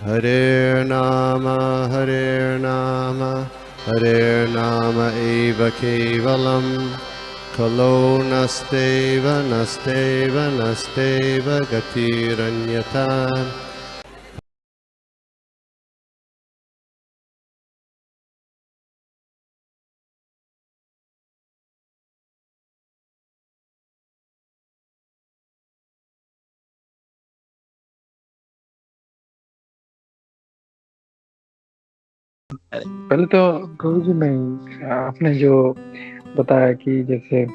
Hare Nama eva kevalam kalo nasteva gatiranyata. पहले तो गुरु जी नहीं, आपने जो बताया कि जैसे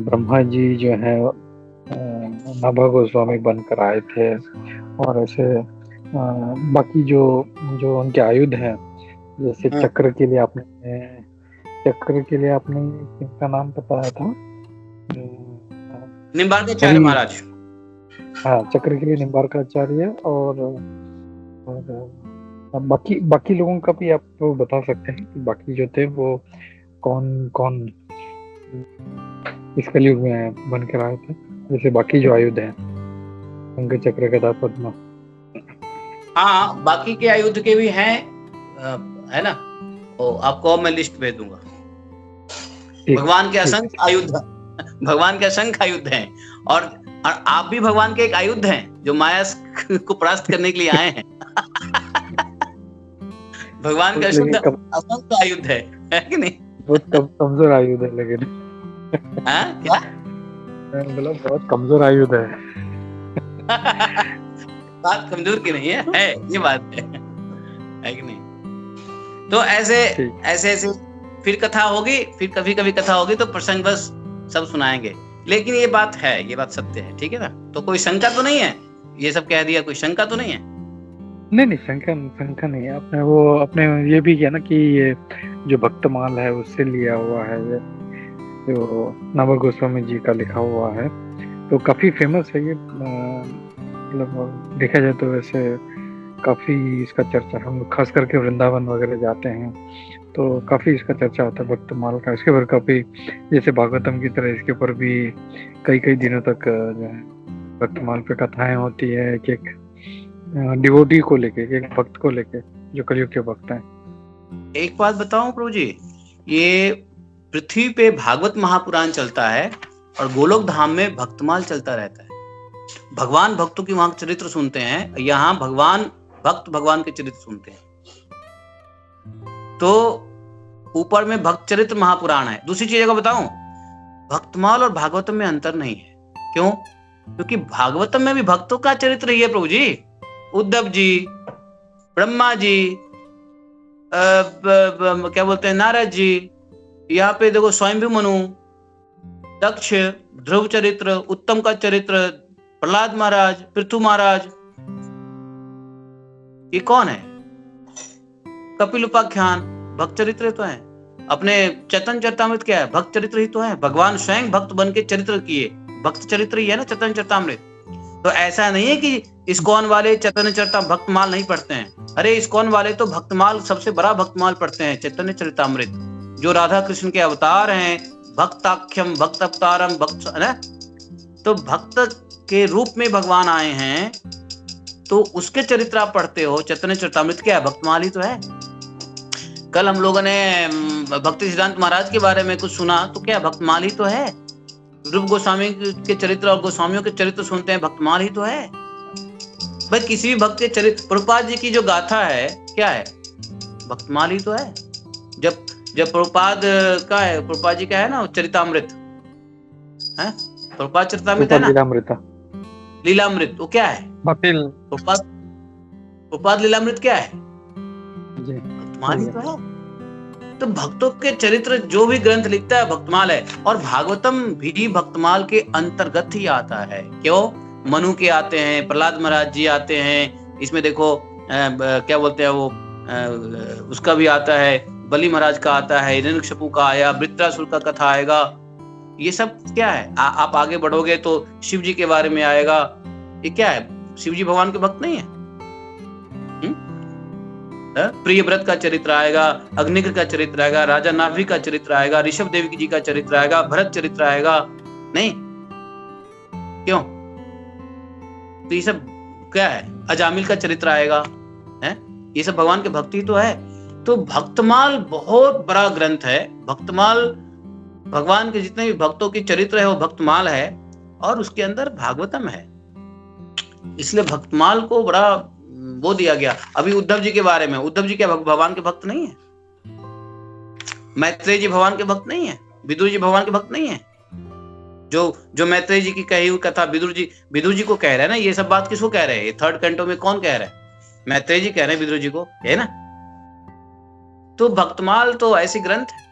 ब्रह्मा जी जो है नाभा गोस्वामी बनकर आए थे, और ऐसे बाकी जो जो उनके आयुध हैं, जैसे चक्र के लिए आपने किसका नाम बताया था? निम्बार्काचार्य महाराज। हाँ, चक्र के लिए निम्बार्काचार्य, और बाकी लोगों का भी आप तो बता सकते हैं कि बाकी जो थे वो कौन कौन इस कलयुग में बन कर आए थे, जैसे बाकी जो आयुध हैं, शंख चक्र गदा पद्म। हाँ, बाकी के आयुध के भी हैं, है ना? तो आपको मैं लिस्ट भेज दूंगा। भगवान के असंख्य आयुध हैं, और आप भी भगवान के एक आयुध हैं जो माया को परास्त करने के लिए आए हैं। भगवान का असंख्य आयुध है कि नहीं? बहुत कमजोर आयुध है, लेकिन क्या बोला बहुत कमजोर आयुध है। बात कमजोर की नहीं है ये बात है कि नहीं? तो ऐसे फिर कथा होगी, फिर कभी कथा होगी तो प्रसंग बस सब सुनाएंगे, लेकिन ये बात सत्य है, ठीक है ना? तो कोई शंका तो नहीं है? ये सब कह दिया, कोई शंका तो नहीं है? नहीं, शंका नहीं है। आपने ये भी किया ना कि ये जो भक्तमाल है उससे लिया हुआ है, ये जो नाभा गोस्वामी जी का लिखा हुआ है, तो काफी फेमस है ये। मतलब देखा जाए तो वैसे काफी इसका चर्चा, हम लोग खास करके वृंदावन वगैरह जाते हैं तो काफी इसका चर्चा होता है भक्तमाल का। इसके ऊपर काफी, जैसे भागवतम की तरह इसके ऊपर भी कई दिनों तक जो है भक्तमाल पे कथाएं होती है, एक डिवोटी को लेके, एक भक्त को लेके जो कलयुग के भक्त हैं। एक बात बताऊं प्रभु जी, ये पृथ्वी पे भागवत महापुराण चलता है और गोलोक धाम में भक्तमाल चलता रहता है। भगवान भक्तों की वहां चरित्र सुनते हैं, यहाँ भगवान भक्त भगवान के चरित्र सुनते हैं। तो ऊपर में भक्त चरित्र महापुराण है। दूसरी चीज को बताऊं, भक्तमाल और भागवतम में अंतर नहीं है। क्यों? क्योंकि भागवतम में भी भक्तों का चरित्र ही है प्रभु जी। उद्धव जी, ब्रह्मा जी, क्या बोलते हैं, नारद जी, यहाँ पे देखो स्वयंभू मनु, दक्ष, ध्रुव चरित्र, उत्तम का चरित्र, प्रहलाद महाराज, पृथु महाराज, ये कौन है? कपिल उपाख्यान भक्त चरित्र तो है। अपने चैतन्य चरितामृत क्या है? भक्त चरित्र ही तो है। भगवान स्वयं भक्त बन के चरित्र किए, भक्त चरित्र ही है ना चैतन्य चरितामृत। तो ऐसा नहीं है कि इस्कॉन वाले चैतन्य चरिता भक्तमाल नहीं पढ़ते हैं। अरे इस्कॉन वाले तो भक्तमाल, सबसे बड़ा भक्तमाल पढ़ते हैं, चैतन्य चरितामृत, जो राधा कृष्ण के अवतार हैं, भक्ताख्यम भक्त अवतारम भक्त, है ना? तो भक्त के रूप में भगवान आए हैं, तो उसके चरित्र आप पढ़ते हो। चैतन्य चरितामृत क्या है? भक्तमाल ही तो है। कल हम लोगों ने भक्ति सिद्धांत महाराज के बारे में कुछ सुना, तो क्या भक्तमाल ही तो है। रूप गोस्वामी के चरित्र और गोस्वामियों के चरित्र सुनते हैं, भक्तमाल ही तो है भाई। किसी भी भक्त के चरित्र, प्रभुपाद जी की जो गाथा है क्या है? भक्तमाल ही तो है। जब प्रभुपाद का है, प्रभुपाद जी का है ना चरितामृत, है प्रभुपाद चरितामृत है ना, लीलामृत, वो क्या है? प्रभुपाद लीलामृत क्या है? भक्तमाल ही तो है। तो भक्तों के चरित्र जो भी ग्रंथ लिखता है भक्तमाल है, और भागवतम भी भक्तमाल के अंतर्गत ही आता है। क्यों? मनु के आते हैं, प्रहलाद महाराज जी आते हैं, इसमें देखो क्या बोलते हैं वो, उसका भी आता है, बलि महाराज का आता है, हिरण्यकशिपु का आया, वृत्रासुर का कथा आएगा। ये सब क्या है? आप आगे बढ़ोगे तो शिव जी के बारे में आएगा। ये क्या है? शिव जी भगवान के भक्त नहीं है? प्रियव्रत का चरित्र आएगा, अग्निग्र का चरित्र आएगा, राजा नाभि का चरित्र आएगा, ऋषभ देवी जी का चरित्र आएगा, भरत चरित्र आएगा। नहीं क्यों? तो ये सब क्या है? अजामिल का चरित्र आएगा, है, ये सब भगवान के भक्ति तो है। तो भक्तमाल बहुत बड़ा ग्रंथ है। भक्तमाल भगवान के जितने भी भक्तों की चरित्र है वो भक्तमाल है, और उसके अंदर भागवतम है। इसलिए भक्तमाल को बड़ा वो दिया गया। अभी उद्धव जी के बारे में, उद्धव जी क्या भगवान के भक्त नहीं है? मैत्रेय जी भगवान के भक्त नहीं है? विदुर जी भगवान के भक्त नहीं है? जो मैत्रेय जी की कही हुई कथा विदुर जी को कह रहे हैं ना, ये सब बात किसको कह रहे हैं? ये 3rd कैंटो में कौन कह रहा है? मैत्रेय जी कह रहे हैं विदुर जी को, है ना? तो भक्तमाल तो ऐसी ग्रंथ है।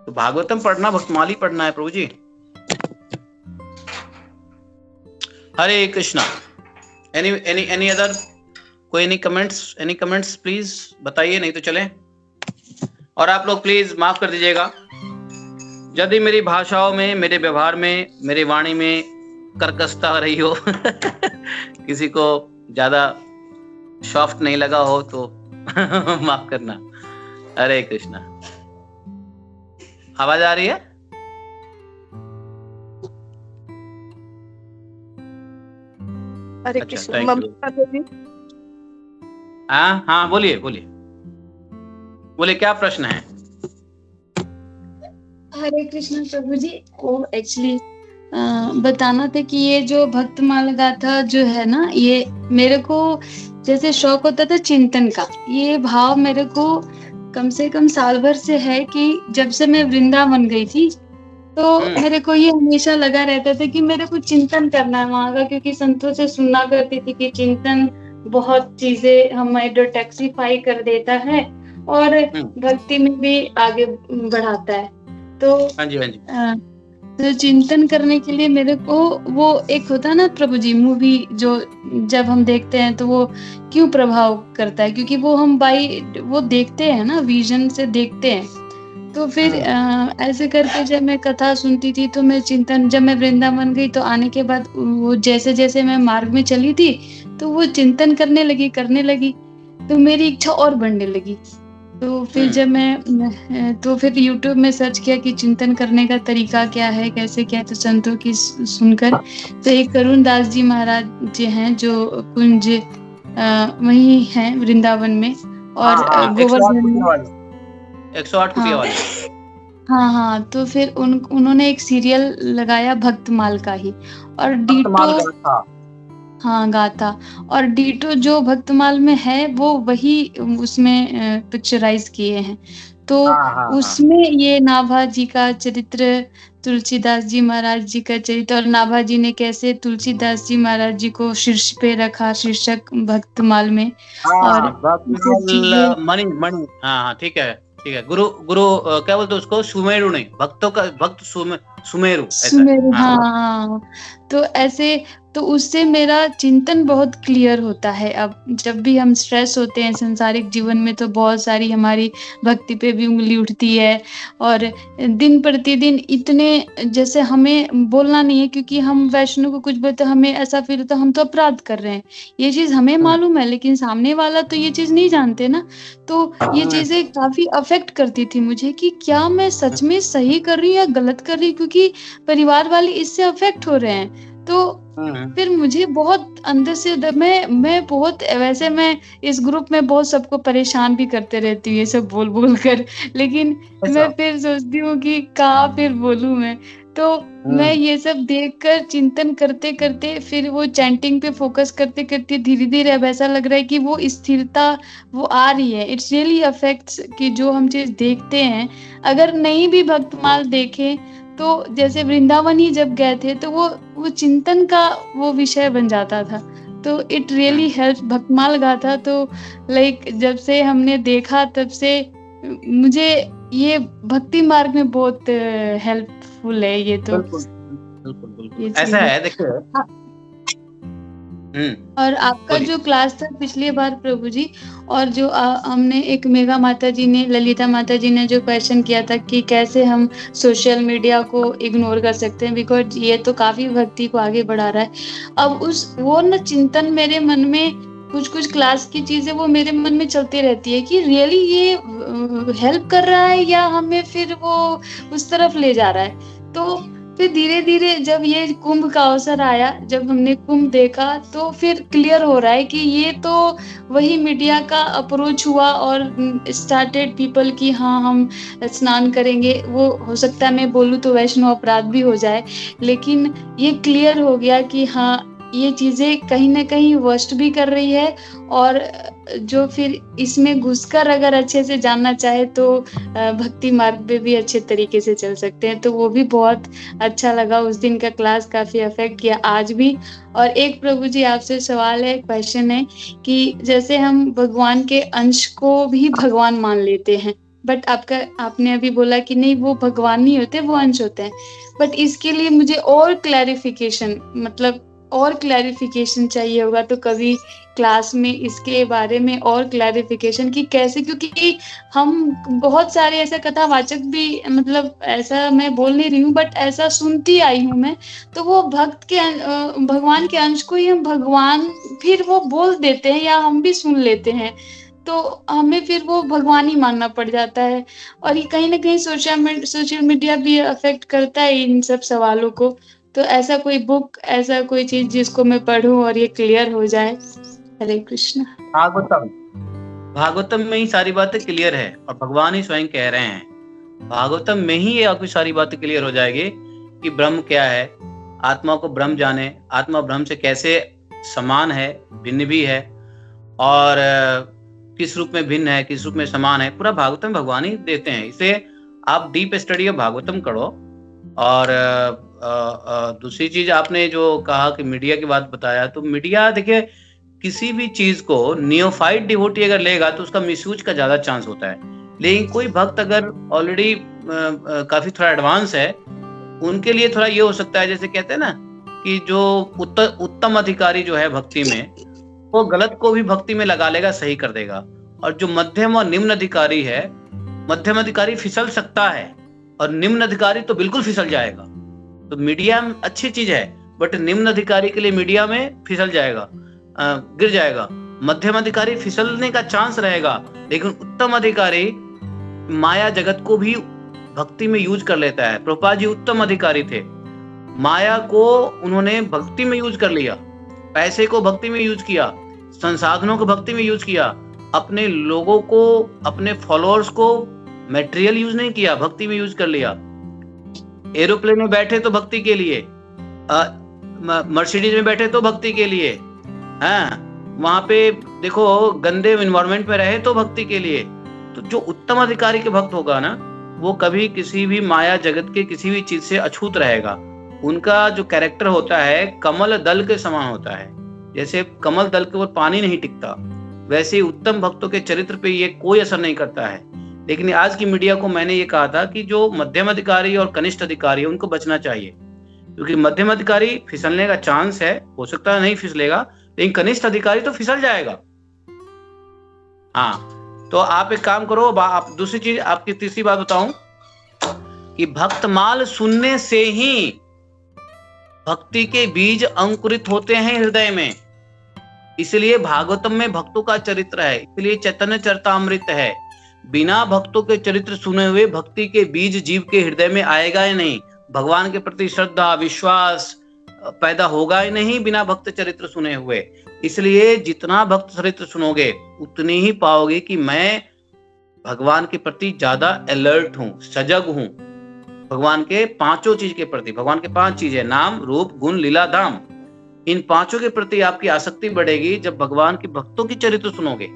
तो भागवतम पढ़ना, भक्तमाल ही पढ़ना है प्रभु जी। हरे कृष्णा। एनी अदर, कोई एनी कमेंट्स प्लीज बताइए, नहीं तो चलें। और आप लोग प्लीज माफ कर दीजिएगा यदि मेरी भाषाओं में, मेरे व्यवहार में, मेरी वाणी में कर्कशता रही हो किसी को ज्यादा सॉफ्ट नहीं लगा हो तो माफ करना। हरे कृष्णा। आवाज आ रही है? हरे अच्छा, कृष्ण। thank you. ममता देवी। हाँ बोलिए, क्या प्रश्न है? हरे कृष्ण प्रभु जी। वो एक्चुअली बताना था कि ये जो भक्तमाल गाथा जो है ना, ये मेरे को जैसे शौक होता था चिंतन का, ये भाव मेरे को कम से कम साल भर से है कि जब से मैं वृंदावन गई थी तो मेरे को ये हमेशा लगा रहता था कि मेरे को चिंतन करना है वहां का, क्योंकि संतों से सुनना करती थी कि चिंतन बहुत चीजें हमें डिटॉक्सिफाई कर देता है और भक्ति में भी आगे बढ़ाता है। तो हाँ जी। तो चिंतन करने के लिए मेरे को वो एक होता है ना प्रभु जी, मूवी जो जब हम देखते हैं तो वो क्यों प्रभाव करता है, क्योंकि वो हम वो देखते हैं ना, विजन से देखते हैं। तो फिर ऐसे करके जब मैं कथा सुनती थी तो मैं चिंतन, जब मैं वृंदावन गई तो आने के बाद वो जैसे जैसे मैं मार्ग में चली थी तो वो चिंतन करने लगी तो मेरी इच्छा और बढ़ने लगी। तो फिर जब मैं तो फिर YouTube में सर्च किया कि चिंतन करने का तरीका क्या है, कैसे क्या, तो संतों की सुनकर तो एक करुण दास जी महाराज जी हैं जो कुंज वही हैं वृंदावन में, और गोवर्धन 108 कुटिया वाले। हाँ। तो फिर उन्होंने एक सीरियल लगाया भक्तमाल का ही, और डीटो गाथा, और डीटो जो भक्तमाल में है वो वही उसमें पिक्चराइज किए हैं। तो उसमें ये नाभा जी का चरित्र, तुलसीदास जी महाराज जी का चरित्र, और नाभा जी ने कैसे तुलसीदास जी महाराज जी को शीर्ष पे रखा, शीर्षक भक्तमाल में। और मणि हाँ ठीक है। गुरु क्या बोलते हैं उसको? सुमेरु नहीं, भक्तों का भक्त सुमेरु। हाँ। तो ऐसे तो उससे मेरा चिंतन बहुत क्लियर होता है। अब जब भी हम स्ट्रेस होते हैं संसारिक जीवन में तो बहुत सारी हमारी भक्ति पे भी उंगली उठती है, और दिन प्रतिदिन इतने, जैसे हमें बोलना नहीं है क्योंकि हम वैष्णव को कुछ बोलते हमें ऐसा फील होता हम तो अपराध कर रहे हैं, ये चीज हमें मालूम है लेकिन सामने वाला तो ये चीज नहीं जानते ना। तो ये चीजें काफी अफेक्ट करती थी मुझे कि क्या मैं सच में सही कर रही हूँ या गलत कर रही हूँ, क्योंकि परिवार वाले इससे अफेक्ट हो रहे हैं। तो फिर मुझे बहुत अंदर से मैं बहुत, वैसे मैं इस ग्रुप में बहुत सबको परेशान भी करते रहती हूँ ये सब बोल कर, लेकिन मैं फिर सोचती हूँ कि कहाँ फिर बोलूं मैं। तो मैं ये सब देखकर चिंतन करते करते फिर वो चैंटिंग पे फोकस करते करते धीरे धीरे अब ऐसा लग रहा है कि वो स्थिरता वो आ रही है। इट्स रियली अफेक्ट्स कि जो हम चीज देखते हैं, अगर नहीं भी भक्तमाल देखे तो जैसे वृंदावन ही जब गए थे तो वो चिंतन का वो विषय बन जाता था। तो इट रियली हेल्प भक्तमाल गाथा। तो लाइक जब से हमने देखा तब से मुझे ये भक्ति मार्ग में बहुत हेल्पफुल है ये। तो बिल्कुल ऐसा है, देखिए। और आपका जो क्लास था पिछली बार प्रभु जी, और जो हमने एक मेघा माता जी ने, ललिता माता जी ने जो क्वेश्चन किया था कि कैसे हम सोशल मीडिया को इग्नोर कर सकते हैं, बिकॉज ये तो काफी भक्ति को आगे बढ़ा रहा है। अब वो न चिंतन मेरे मन में, कुछ क्लास की चीजें वो मेरे मन में चलती रहती है कि रियली ये हेल्प कर रहा है या हमें फिर वो उस तरफ ले जा रहा है। तो फिर धीरे धीरे जब ये कुंभ का अवसर आया, जब हमने कुंभ देखा, तो फिर क्लियर हो रहा है कि ये तो वही मीडिया का अप्रोच हुआ और स्टार्टेड पीपल की हाँ हम स्नान करेंगे। वो हो सकता है मैं बोलूँ तो वैष्णव अपराध भी हो जाए, लेकिन ये क्लियर हो गया कि हाँ ये चीजें कहीं ना कहीं वर्स्ट भी कर रही है। और जो फिर इसमें घुसकर अगर अच्छे से जानना चाहे तो भक्ति मार्ग पे भी अच्छे तरीके से चल सकते हैं। तो वो भी बहुत अच्छा लगा, उस दिन का क्लास काफी अफेक्ट किया आज भी। और एक प्रभु जी आपसे सवाल है, क्वेश्चन है कि जैसे हम भगवान के अंश को भी भगवान मान लेते हैं, बट आपने अभी बोला कि नहीं वो भगवान नहीं होते, वो अंश होते हैं। बट इसके लिए मुझे और क्लैरिफिकेशन, मतलब और क्लैरिफिकेशन चाहिए होगा, तो कभी क्लास में इसके बारे में और क्लैरिफिकेशन कि कैसे, क्योंकि हम बहुत सारे ऐसे कथावाचक भी, मतलब ऐसा मैं बोल नहीं रही हूँ बट ऐसा सुनती आई हूँ मैं, तो वो भक्त के भगवान के अंश को ही हम भगवान फिर वो बोल देते हैं या हम भी सुन लेते हैं, तो हमें फिर वो भगवान ही मानना पड़ जाता है। और ये कहीं ना कहीं सोशल मीडिया भी अफेक्ट करता है इन सब सवालों को। तो ऐसा कोई बुक, ऐसा कोई चीज जिसको मैं पढूं और ये क्लियर हो जाए। हरे कृष्ण। भागवतम में ही सारी बातें क्लियर है और भगवान ही स्वयं कह रहे हैं, भागवतम में ही ये आपकी सारी बातें क्लियर हो जाएगी कि ब्रह्म क्या है, आत्मा को ब्रह्म जाने, आत्मा ब्रह्म से कैसे समान है, भिन्न भी है, और किस रूप में भिन्न है, किस रूप में समान है, पूरा भागवतम भगवान ही देते हैं। इसे आप डीप स्टडी ऑफ भागवतम करो। और दूसरी चीज आपने जो कहा कि मीडिया की बात बताया, तो मीडिया देखिए किसी भी चीज को नियोफाइट डिवोटी अगर लेगा तो उसका मिसयूज का ज्यादा चांस होता है। लेकिन कोई भक्त अगर ऑलरेडी काफी थोड़ा एडवांस है, उनके लिए थोड़ा ये हो सकता है, जैसे कहते हैं ना कि जो उत्तम अधिकारी जो है भक्ति में, वो गलत को भी भक्ति में लगा लेगा, सही कर देगा। और जो मध्यम और निम्न अधिकारी है, मध्यम अधिकारी फिसल सकता है और निम्न अधिकारी तो बिल्कुल फिसल जाएगा। तो मीडिया अच्छी चीज है, बट निम्न अधिकारी के लिए मीडिया में फिसल जाएगा, गिर जाएगा। मध्यम अधिकारी फिसलने का चांस रहेगा, लेकिन उत्तम अधिकारी माया जगत को भी भक्ति में यूज कर लेता है। प्रभुपाद जी उत्तम अधिकारी थे, माया को उन्होंने भक्ति में यूज कर लिया, पैसे को भक्ति में यूज किया, संसाधनों को भक्ति में यूज किया, अपने लोगों को, अपने फॉलोअर्स को मटेरियल यूज नहीं किया, भक्ति में यूज कर लिया। एरोप्लेन में बैठे तो भक्ति के लिए, मर्सिडीज में बैठे तो भक्ति के लिए, वहां पे देखो गंदे एनवायरनमेंट में रहे तो भक्ति के लिए। तो जो उत्तम अधिकारी के भक्त होगा ना, वो कभी किसी भी माया जगत के किसी भी चीज से अछूत रहेगा। उनका जो कैरेक्टर होता है कमल दल के समान होता है। जैसे कमल दल के ऊपर पानी नहीं टिकता, वैसे ही उत्तम भक्तों के चरित्र पे ये कोई असर नहीं करता है। लेकिन आज की मीडिया को मैंने ये कहा था कि जो मध्यम अधिकारी और कनिष्ठ अधिकारी है उनको बचना चाहिए, क्योंकि मध्यम अधिकारी फिसलने का चांस है, हो सकता है नहीं फिसलेगा, लेकिन कनिष्ठ अधिकारी तो फिसल जाएगा। हाँ, तो आप एक काम करो, आप दूसरी चीज, आपकी तीसरी बात बताऊं कि भक्तमाल सुनने से ही भक्ति के बीज अंकुरित होते हैं हृदय में। इसलिए भागवतम में भक्तों का चरित्र है, इसलिए चैतन्य चरितामृत है। बिना भक्तों के चरित्र सुने हुए भक्ति के बीज जीव के हृदय में आएगा ही नहीं, भगवान के प्रति श्रद्धा विश्वास पैदा होगा ही नहीं बिना भक्त चरित्र सुने हुए। इसलिए जितना भक्त चरित्र सुनोगे उतनी ही पाओगे कि मैं भगवान के प्रति ज्यादा अलर्ट हूं, सजग हूं, भगवान के पांचों चीज के प्रति। भगवान के 5 चीजें, नाम रूप गुण लीला धाम, इन पांचों के प्रति आपकी आसक्ति बढ़ेगी जब भगवान के भक्तों की चरित्र सुनोगे।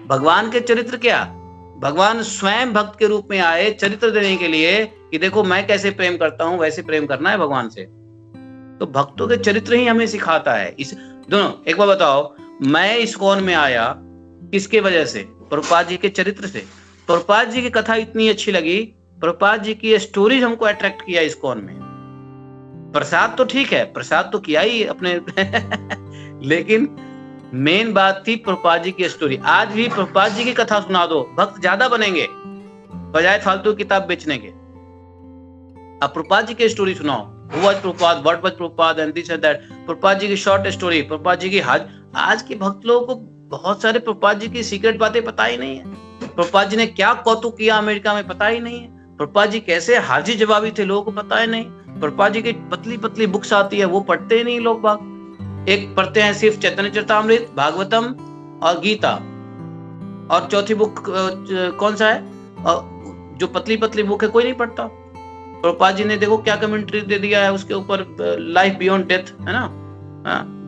भगवान के चरित्र क्या, भगवान स्वयं भक्त के रूप में आए चरित्र देने के लिए कि देखो मैं कैसे प्रेम करता हूं, वैसे प्रेम करना है भगवान से। तो भक्तों के चरित्र ही हमें सिखाता है। इस दोनों, एक बार बताओ, मैं इस्कॉन में आया किसके वजह से? प्रभुपाद जी के चरित्र से। प्रभुपाद जी की कथा इतनी अच्छी लगी, प्रभुपाद जी की स्टोरीज हमको अट्रैक्ट किया इस्कॉन में। प्रसाद तो ठीक है, प्रसाद तो किया ही अपने लेकिन मेन बात थी प्रभुपाद जी की स्टोरी। आज भी प्रभुपाद जी की कथा सुना दो, भक्त ज्यादा बनेंगे बजाय फालतू किताब बेचने के। अब प्रभुपाद जी की स्टोरी सुनाओ, Who was Prabhupada, what was Prabhupada and this and that। Prabhupada ji की शॉर्ट स्टोरी, प्रभुपाद जी की आज के भक्त लोगों को बहुत सारे प्रभुपाद जी की सीक्रेट बातें पता ही नहीं है। प्रभुपाद जी ने क्या कौतुक किया अमेरिका में पता ही नहीं है। प्रभुपाद जी कैसे हाजी जवाबी थे लोगों को पता ही नहीं। प्रभुपाद जी की पतली पतली बुक्स आती है, वो पढ़ते ही नहीं लोग बाग। एक पढ़ते हैं सिर्फ चैतन्य चरितामृत, भागवतम और गीता, और चौथी बुक कौन सा है जो पतली पतली बुक है, कोई नहीं पढ़ता। प्रभुपाद जी ने देखो क्या कमेंट्री दे दिया है उसके ऊपर, लाइफ बियॉन्ड डेथ, है ना,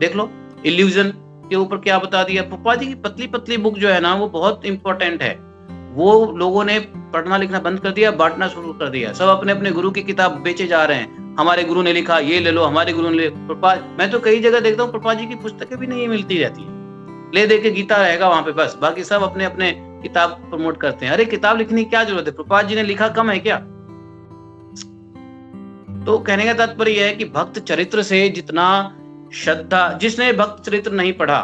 देख लो, इल्यूजन के ऊपर क्या बता दिया। प्रभुपाद जी की पतली पतली बुक जो है ना, वो बहुत इंपॉर्टेंट है। वो लोगों ने पढ़ना लिखना बंद कर दिया, बांटना शुरू कर दिया। सब अपने अपने गुरु की किताब बेचे जा रहे हैं, हमारे गुरु ने लिखा, ये ले लो, हमारे गुरु ने। प्रभुपाद, मैं तो कई जगह देखता हूँ प्रभुपाद जी की पुस्तकें भी नहीं मिलती रहती है, ले दे के गीता रहेगा वहां पे बस, बाकी सब अपने अपने किताब प्रमोट करते हैं। अरे किताब लिखने की क्या जरूरत है? प्रभुपाद जी ने लिखा कम है क्या? तो कहने का तात्पर्य है कि भक्त चरित्र से जितना श्रद्धा, जिसने भक्त चरित्र नहीं पढ़ा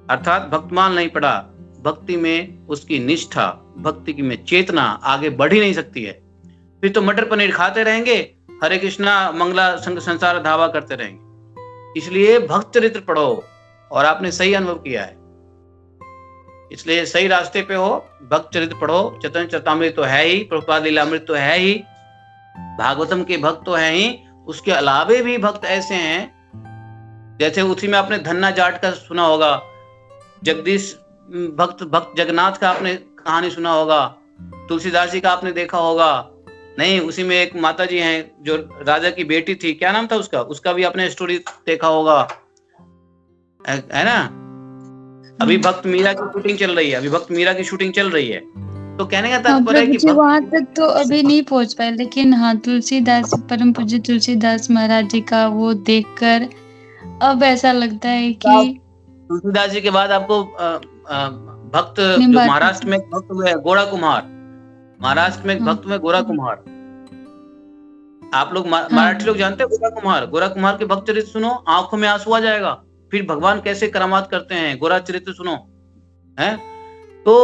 अर्थात भक्तमाल नहीं पढ़ा, भक्ति में उसकी निष्ठा, भक्ति की में चेतना आगे बढ़ ही नहीं सकती है। फिर तो मटर पनीर खाते रहेंगे, हरे कृष्णा मंगला संसार धावा करते रहेंगे। इसलिए भक्त चरित्र पढ़ो, और आपने सही अनुभव किया है, इसलिए सही रास्ते पे हो। भक्त चरित्र पढ़ो, चैतन्य चरितामृत तो है ही, प्रभुपाद लीलामृत तो है ही, भागवतम के भक्त तो है ही, उसके अलावे भी भक्त ऐसे हैं, जैसे उसी में आपने धन्ना जाट का सुना होगा, जगदीश भक्त जगन्नाथ का आपने कहानी सुना होगा, तुलसीदास जी का आपने देखा होगा, नहीं उसी में एक माता जी हैं जो राजा की बेटी थी, क्या नाम था उसका भी आपने स्टोरी देखा होगा, है ना। अभी भक्त मीरा की शूटिंग चल रही है, तो कहने का तात्पर्य है कि वहां तक तो अभी नहीं पहुंच पाए, लेकिन हाँ तुलसीदास, परम पूज्य तुलसीदास महाराज जी का वो देखकर अब ऐसा लगता है कि तुलसीदास जी के बाद आपको भक्त जो महाराष्ट्र में भक्त हुए गोरा कुम्हार, महाराष्ट्र में भक्त में गोरा कुम्हार, आप लोग मराठी लोग जानते हैं गोरा कुम्हार के भक्त चरित्र सुनो, आंखों में आंसू आ जाएगा। फिर भगवान कैसे करामात करते हैं, गोरा चरित्र सुनो, है तो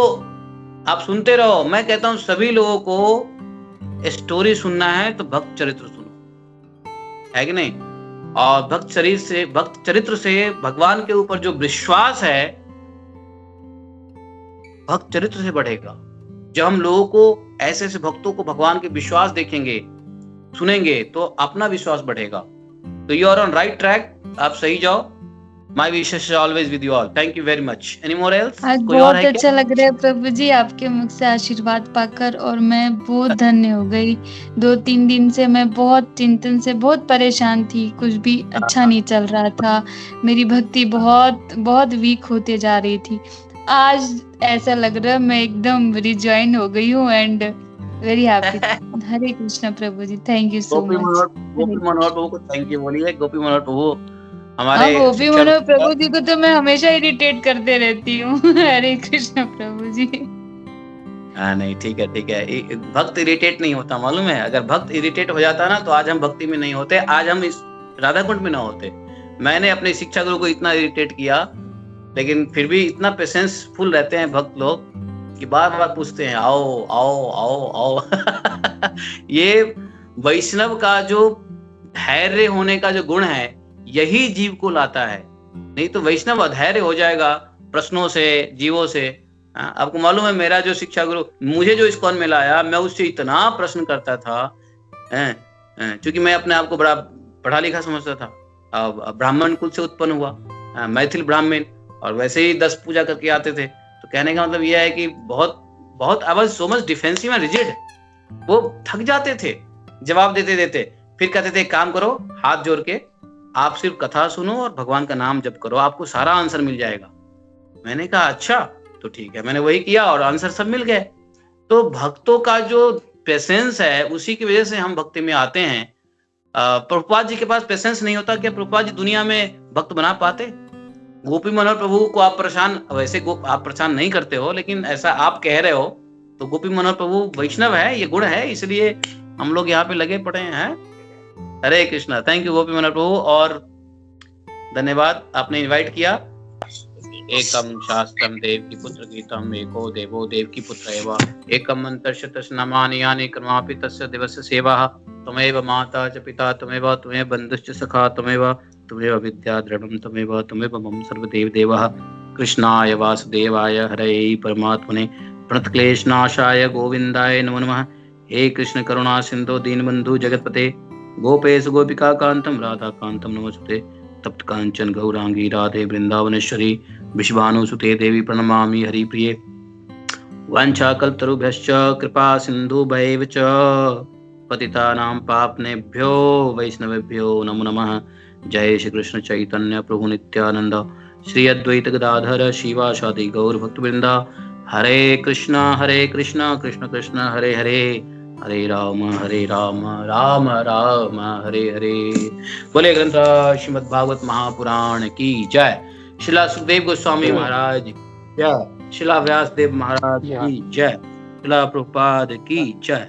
आप सुनते रहो। मैं कहता हूं सभी लोगों को स्टोरी सुनना है तो भक्त चरित्र सुनो, है कि नहीं। और भक्त चरित्र से भगवान के ऊपर जो विश्वास है भक्त चरित्र से बढ़ेगा। जब हम लोगों को ऐसे ऐसे भक्तों को भगवान के विश्वास देखेंगे, सुनेंगे, तो अपना विश्वास बढ़ेगा। तो you are on right track, आप सही जाओ। My wishes are always with you all. Thank you very much. Any more else? आज बहुत अच्छा लग रहा है प्रभु जी आपके मुख से आशीर्वाद पाकर, और मैं बहुत धन्य हो गई। 2-3 दिन से मैं बहुत चिंतन से बहुत परेशान थी, कुछ भी अच्छा नहीं चल रहा था, मेरी भक्ति बहुत बहुत वीक होते जा रही थी। आज ऐसा लग रहा है मैं एकदम रिजॉइन हो गई हूँ and very happy. Hare Krishna प्रभु जी, thank you so much. Gopi Manohar प्रभु को थैंक यू बोलिए। गोपी मनोहर प्रभु हमारे गोपी मनोहर प्रभु जी को तो मैं हमेशा इरिटेट करते रहती हूँ। हरे कृष्णा प्रभु जी। नहीं ठीक है, भक्त इरिटेट नहीं होता, मालूम है। अगर भक्त इरिटेट हो जाता ना तो आज हम भक्ति में नहीं होते, आज हम इस राधा कुंड में ना होते। मैंने अपने शिक्षा गुरु को इतना इरिटेट किया, लेकिन फिर भी इतना पेशेंस फुल रहते हैं भक्त लोग कि बार बार पूछते हैं आओ आओ आओ आओ। ये वैष्णव का जो धैर्य होने का जो गुण है, यही जीव को लाता है। नहीं तो वैष्णव अधैर्य हो जाएगा प्रश्नों से, जीवों से। आपको मालूम है मेरा जो शिक्षा गुरु मुझे जो इस्कॉन में लाया, मैं उससे इतना प्रश्न करता था, क्योंकि मैं अपने आप को बड़ा पढ़ा लिखा समझता था। ब्राह्मण कुल से उत्पन्न हुआ, मैथिल ब्राह्मण, और वैसे ही 10 पूजा करके आते थे। तो कहने का मतलब यह है कि बहुत I was so much defensive and rigid. वो थक जाते थे जवाब देते देते, फिर कहते थे काम करो, हाथ जोड़ के आप सिर्फ कथा सुनो और भगवान का नाम जप करो, आपको सारा आंसर मिल जाएगा। मैंने कहा अच्छा तो ठीक है, मैंने वही किया और आंसर सब मिल गए। तो भक्तों का जो पेशेंस है, उसी की वजह से हम भक्ति में आते हैं। प्रभुपाद जी के पास पेशेंस नहीं होता, क्या प्रभुपाद जी दुनिया में भक्त बना पाते? गोपी मनोहर प्रभु को आप परेशान, वैसे आप परेशान नहीं करते हो, लेकिन ऐसा आप कह रहे हो, तो गोपी मनोहर प्रभु वैष्णव है, ये गुण है, इसलिए हम लोग यहाँ पे लगे पड़े हैं। हरे कृष्णा, थैंक यू गोपी मनोहर प्रभु, और धन्यवाद आपने इनवाइट किया। एकम शास्त्रम देव की पुत्र गीतम, एको देवो देव की पुत्र एव, एकम मंत्रस्य तस्य नामानि यानि कर्मापि तस्य दिवस्य सेवा, त्वमेव माता च पिता त्वमेव, त्वमेव बन्धुश्च सखा त्वमेव, त्वमेव विद्या दृढं त्वमेव, त्वमेव मम सर्वदेव देवः। कृष्णाय वासुदेवाय हरये परमात्मने प्रणतक्लेशनाशाय गोविन्दाय नमो नमः। हे कृष्ण करुणा सिंधु दीनबंधु जगतपते गोपेश गोपिका कांतम राधा कांतम नमस्ते। तप्त कांचन गौरांगी राधे वृंदावनेश्वरी विश्वानुसुते देवी प्रणमामि हरिप्रिये। वाञ्छाकल्पतरुभ्यश्च कृपा सिन्धुभैव च पतितानां पावनेभ्यो वैष्णवेभ्यो नमो नमः। जय श्री कृष्ण चैतन्य प्रभु नित्यानंद श्री अद्वैत गदाधर शिवासादि गौर भक्तवृंदा। हरे कृष्ण कृष्ण कृष्ण हरे हरे, हरे राम राम राम हरे हरे। बोले ग्रंथ श्रीमद् भागवत महापुराण की जय। श्रीला सुखदेव गोस्वामी महाराज की जय। श्रीला व्यासदेव महाराज की जय। श्रीला प्रभुपाद की जय।